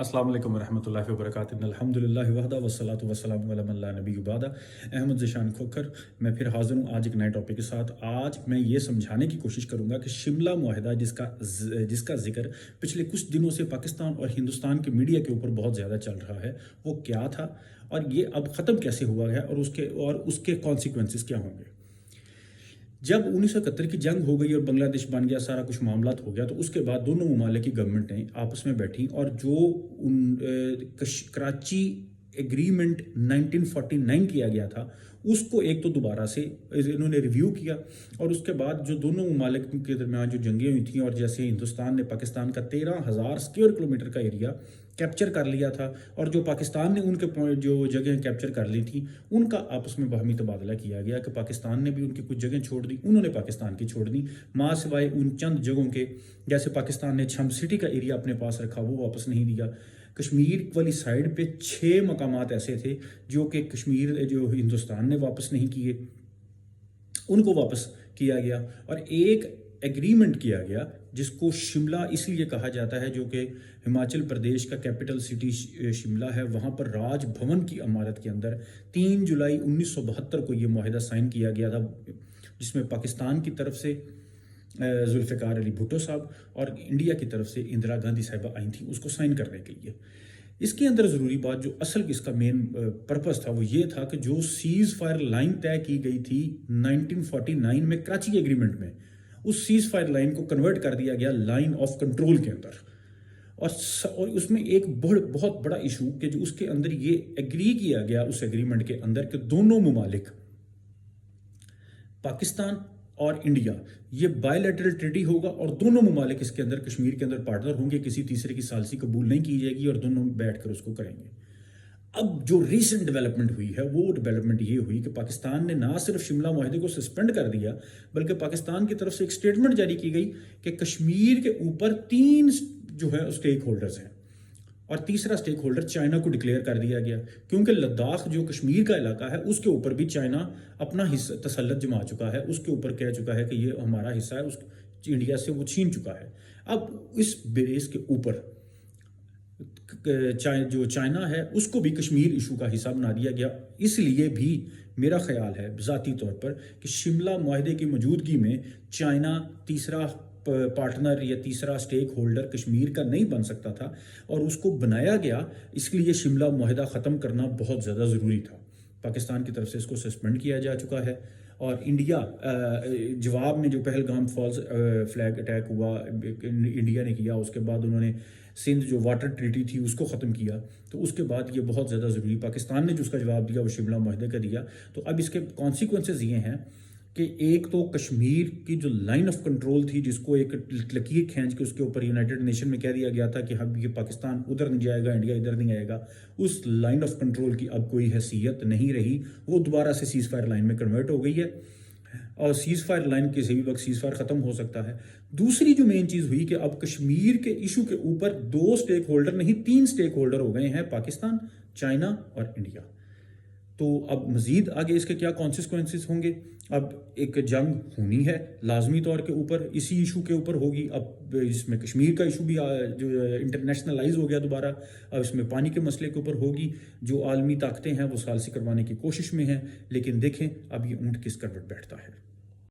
السلام علیکم ورحمۃ اللہ وبرکاتہ الحمدللہ وحدہ والصلاۃ والسلام علی من لا نبی بعدہ۔ احمد ذیشان کھوکھر میں پھر حاضر ہوں آج ایک نئے ٹاپک کے ساتھ۔ آج میں یہ سمجھانے کی کوشش کروں گا کہ شملہ معاہدہ جس کا ذکر پچھلے کچھ دنوں سے پاکستان اور ہندوستان کے میڈیا کے اوپر بہت زیادہ چل رہا ہے، وہ کیا تھا اور یہ اب ختم کیسے ہوا ہے اور اس کے کانسیکوینسز کیا ہوں گے۔ جب 1971 کی جنگ ہو گئی اور بنگلہ دیش بن گیا، سارا کچھ معاملات ہو گیا، تو اس کے بعد دونوں ممالک کی گورنمنٹیں آپس میں بیٹھیں اور جو کراچی ایگریمنٹ 1949 کیا گیا تھا اس کو ایک تو دوبارہ سے انہوں نے ریویو کیا، اور اس کے بعد جو دونوں ممالک کے درمیان جو جنگیں ہوئی تھیں، اور جیسے ہندوستان نے پاکستان کا 13,000 اسکوائر کلومیٹر کا ایریا کیپچر کر لیا تھا، اور جو پاکستان نے ان کے جو جگہیں کیپچر کر لی تھیں ان کا آپس میں باہمی تبادلہ کیا گیا کہ پاکستان نے بھی ان کی کچھ جگہیں چھوڑ دی، انہوں نے پاکستان کی چھوڑ دی، ماں سوائے ان چند جگہوں کے جیسے پاکستان نے چھم سٹی کا ایریا اپنے پاس رکھا، وہ واپس نہیں دیا۔ کشمیر والی سائڈ پہ 6 مقامات ایسے تھے جو کہ کشمیر جو ہندوستان نے واپس نہیں کیے، ان کو واپس کیا گیا، اور ایک ایگریمنٹ کیا گیا جس کو شملہ اس لیے کہا جاتا ہے، جو کہ ہماچل پردیش کا کیپٹل سٹی شملہ ہے، وہاں پر راج بھون کی عمارت کے اندر 3 جولائی 1972 کو یہ معاہدہ سائن کیا گیا تھا، جس میں پاکستان کی طرف سے ذوالفقار علی بھٹو صاحب اور انڈیا کی طرف سے اندرا گاندھی صاحبہ آئی تھیں اس کو سائن کرنے کے لیے۔ اس کے اندر ضروری بات جو اصل اس کا مین پرپس تھا وہ یہ تھا کہ جو سیز فائر لائن طے کی گئی تھی 1949 میں کراچی ایگریمنٹ میں، اس سیز فائر لائن کو کنورٹ کر دیا گیا لائن آف کنٹرول کے اندر، اور اس میں ایک بہت بڑا ایشو کہ جو اس کے اندر یہ ایگری کیا گیا اس ایگریمنٹ کے اندر کہ دونوں ممالک پاکستان اور انڈیا یہ بائی لیٹرل ٹریٹی ہوگا، اور دونوں ممالک اس کے اندر کشمیر کے اندر پارٹنر ہوں گے، کسی تیسرے کی ثالثی قبول نہیں کی جائے گی، اور دونوں بیٹھ کر اس کو کریں گے۔ اب جو ریسنٹ ڈیولپمنٹ ہوئی ہے وہ ڈیولپمنٹ یہ ہوئی کہ پاکستان نے نہ صرف شملہ معاہدے کو سسپینڈ کر دیا، بلکہ پاکستان کی طرف سے ایک سٹیٹمنٹ جاری کی گئی کہ کشمیر کے اوپر 3 جو ہے اسٹیک ہولڈرز ہیں، اور تیسرا اسٹیک ہولڈر چائنا کو ڈکلیئر کر دیا گیا، کیونکہ لداخ جو کشمیر کا علاقہ ہے اس کے اوپر بھی چائنا اپنا حصہ تسلط جما چکا ہے، اس کے اوپر کہہ چکا ہے کہ یہ ہمارا حصہ ہے، اس انڈیا سے وہ چھین چکا ہے۔ اب اس بیس کے اوپر جو چائنا ہے اس کو بھی کشمیر ایشو کا حصہ بنا دیا گیا۔ اس لیے بھی میرا خیال ہے ذاتی طور پر کہ شملہ معاہدے کی موجودگی میں چائنا تیسرا پارٹنر یا تیسرا سٹیک ہولڈر کشمیر کا نہیں بن سکتا تھا، اور اس کو بنایا گیا، اس لیے شملہ معاہدہ ختم کرنا بہت زیادہ ضروری تھا۔ پاکستان کی طرف سے اس کو سسپینڈ کیا جا چکا ہے، اور انڈیا جواب میں جو پہلگام فالز فلیگ اٹیک ہوا انڈیا نے کیا، اس کے بعد انہوں نے سندھ جو واٹر ٹریٹی تھی اس کو ختم کیا، تو اس کے بعد یہ بہت زیادہ ضروری پاکستان نے جو اس کا جواب دیا وہ شملہ معاہدے کا دیا۔ تو اب اس کے کانسیکوینسز یہ ہیں کہ ایک تو کشمیر کی جو لائن آف کنٹرول تھی، جس کو ایک لکیر کھینچ کے اس کے اوپر یونائٹڈ نیشن میں کہہ دیا گیا تھا کہ اب یہ پاکستان ادھر نہیں جائے گا، انڈیا ادھر نہیں آئے گا، اس لائن آف کنٹرول کی اب کوئی حیثیت نہیں رہی، وہ دوبارہ سے سیز فائر لائن میں کنورٹ ہو گئی ہے، اور سیز فائر لائن کسی بھی وقت سیز فائر ختم ہو سکتا ہے۔ دوسری جو مین چیز ہوئی کہ اب کشمیر کے ایشو کے اوپر 2 سٹیک ہولڈر نہیں 3 سٹیک ہولڈر ہو گئے ہیں، پاکستان، چائنا اور انڈیا۔ تو اب مزید آگے اس کے کیا کانسیکوینسز ہوں گے؟ اب ایک جنگ ہونی ہے لازمی طور کے اوپر، اسی ایشو کے اوپر ہوگی، اب اس میں کشمیر کا ایشو بھی جو انٹرنیشنلائز ہو گیا دوبارہ، اب اس میں پانی کے مسئلے کے اوپر ہوگی، جو عالمی طاقتیں ہیں وہ ثالثی کروانے کی کوشش میں ہیں، لیکن دیکھیں اب یہ اونٹ کس کروٹ بیٹھتا ہے۔